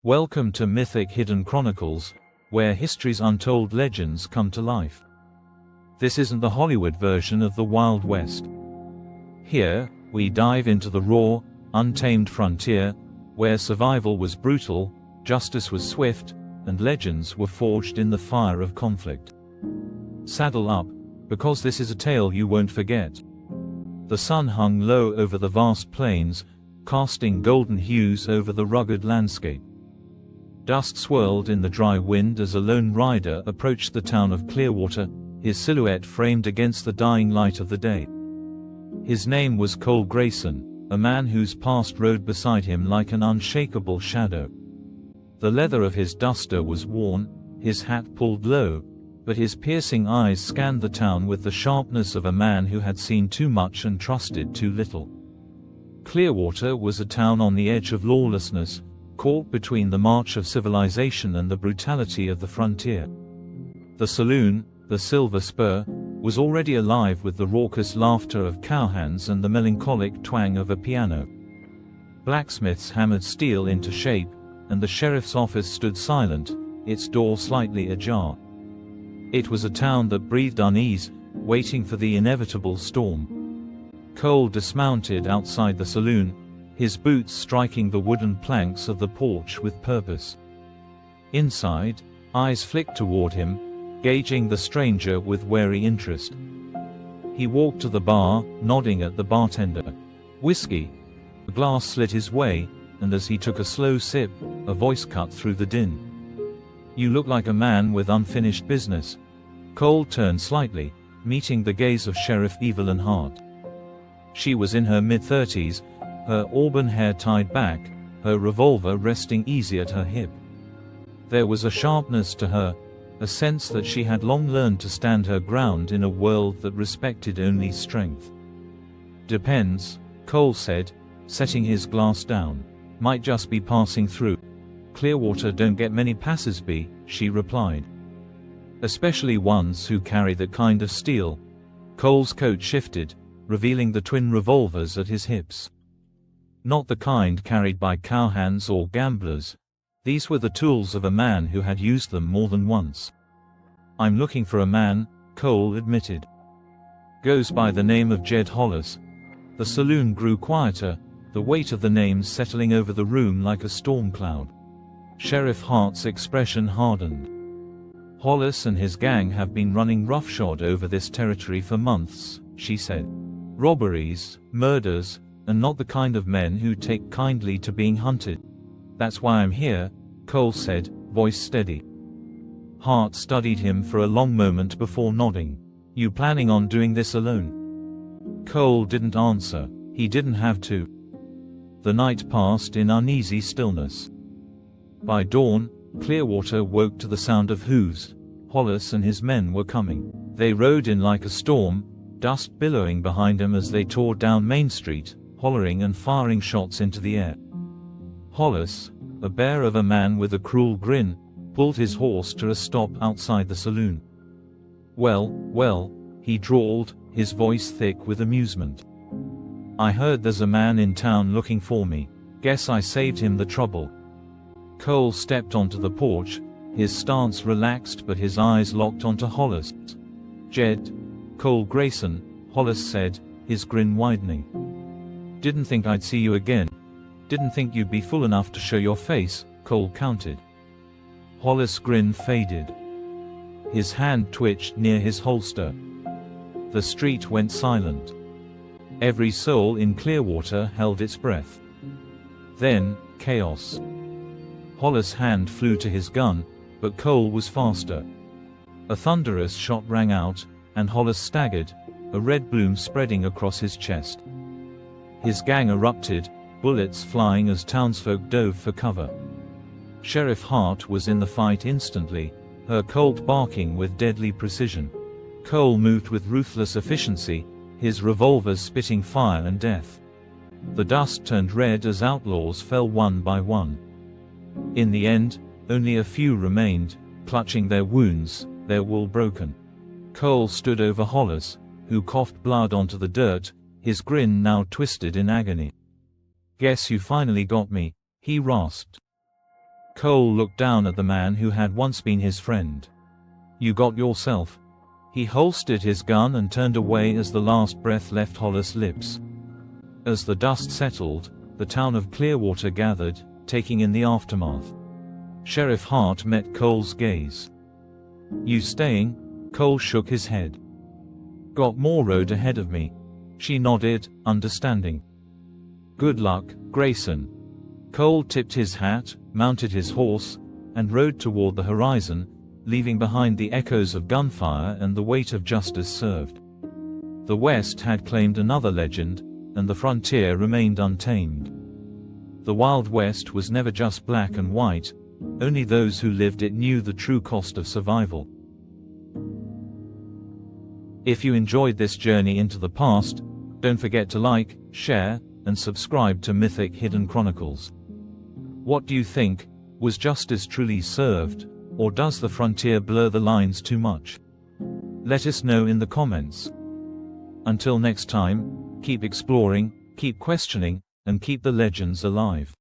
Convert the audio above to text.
Welcome to Mythic Hidden Chronicles, where history's untold legends come to life. This isn't the Hollywood version of the Wild West. Here, we dive into the raw, untamed frontier, where survival was brutal, justice was swift, and legends were forged in the fire of conflict. Saddle up, because this is a tale you won't forget. The sun hung low over the vast plains, casting golden hues over the rugged landscape. Dust swirled in the dry wind as a lone rider approached the town of Clearwater, his silhouette framed against the dying light of the day. His name was Cole Grayson, a man whose past rode beside him like an unshakable shadow. The leather of his duster was worn, his hat pulled low, but his piercing eyes scanned the town with the sharpness of a man who had seen too much and trusted too little. Clearwater was a town on the edge of lawlessness, caught between the march of civilization and the brutality of the frontier. The saloon, the Silver Spur, was already alive with the raucous laughter of cowhands and the melancholic twang of a piano. Blacksmiths hammered steel into shape, and the sheriff's office stood silent, its door slightly ajar. It was a town that breathed unease, waiting for the inevitable storm. Cole dismounted outside the saloon, his boots striking the wooden planks of the porch with purpose. Inside, eyes flicked toward him, gauging the stranger with wary interest. He walked to the bar, nodding at the bartender. "Whiskey." A glass slid his way, and as he took a slow sip, a voice cut through the din. "You look like a man with unfinished business." Cole turned slightly, meeting the gaze of Sheriff Evelyn Hart. She was in her mid-30s, her auburn hair tied back, her revolver resting easy at her hip. There was a sharpness to her, a sense that she had long learned to stand her ground in a world that respected only strength. "Depends," Cole said, setting his glass down. "Might just be passing through." "Clearwater don't get many passers-by," she replied. "Especially ones who carry that kind of steel." Cole's coat shifted, revealing the twin revolvers at his hips. Not the kind carried by cowhands or gamblers. These were the tools of a man who had used them more than once. "I'm looking for a man," Cole admitted. "Goes by the name of Jed Hollis." The saloon grew quieter, the weight of the names settling over the room like a storm cloud. Sheriff Hart's expression hardened. "Hollis and his gang have been running roughshod over this territory for months," she said. "Robberies, murders, and not the kind of men who take kindly to being hunted. That's why I'm here," Cole said, voice steady. Hart studied him for a long moment before nodding. "You planning on doing this alone?" Cole didn't answer. He didn't have to. The night passed in uneasy stillness. By dawn, Clearwater woke to the sound of hooves. Hollis and his men were coming. They rode in like a storm, dust billowing behind them as they tore down Main Street, hollering and firing shots into the air. Hollis, a bear of a man with a cruel grin, pulled his horse to a stop outside the saloon. Well, he drawled, his voice thick with amusement. "I heard there's a man in town looking for me. Guess I saved him the trouble." Cole stepped onto the porch, his stance relaxed but his eyes locked onto Hollis. "Jed, Cole Grayson," Hollis said, his grin widening. "Didn't think I'd see you again." "Didn't think you'd be fool enough to show your face," Cole countered. Hollis' grin faded. His hand twitched near his holster. The street went silent. Every soul in Clearwater held its breath. Then, chaos. Hollis' hand flew to his gun, but Cole was faster. A thunderous shot rang out, and Hollis staggered, a red bloom spreading across his chest. His gang erupted, bullets flying as townsfolk dove for cover. Sheriff Hart was in the fight instantly, her colt barking with deadly precision. Cole moved with ruthless efficiency, his revolvers spitting fire and death. The dust turned red as outlaws fell one by one. In the end, only a few remained, clutching their wounds, their wool broken. Cole stood over Hollis, who coughed blood onto the dirt, his grin now twisted in agony. "Guess you finally got me," he rasped. Cole looked down at the man who had once been his friend. "You got yourself." He holstered his gun and turned away as the last breath left Hollis' lips. As the dust settled, the town of Clearwater gathered, taking in the aftermath. Sheriff Hart met Cole's gaze. "You staying?" Cole shook his head. "Got more road ahead of me." She nodded, understanding. "Good luck, Grayson." Cole tipped his hat, mounted his horse, and rode toward the horizon, leaving behind the echoes of gunfire and the weight of justice served. The West had claimed another legend, and the frontier remained untamed. The Wild West was never just black and white, only those who lived it knew the true cost of survival. If you enjoyed this journey into the past, don't forget to like, share, and subscribe to Mythic Hidden Chronicles. What do you think? Was justice truly served, or does the frontier blur the lines too much? Let us know in the comments. Until next time, keep exploring, keep questioning, and keep the legends alive.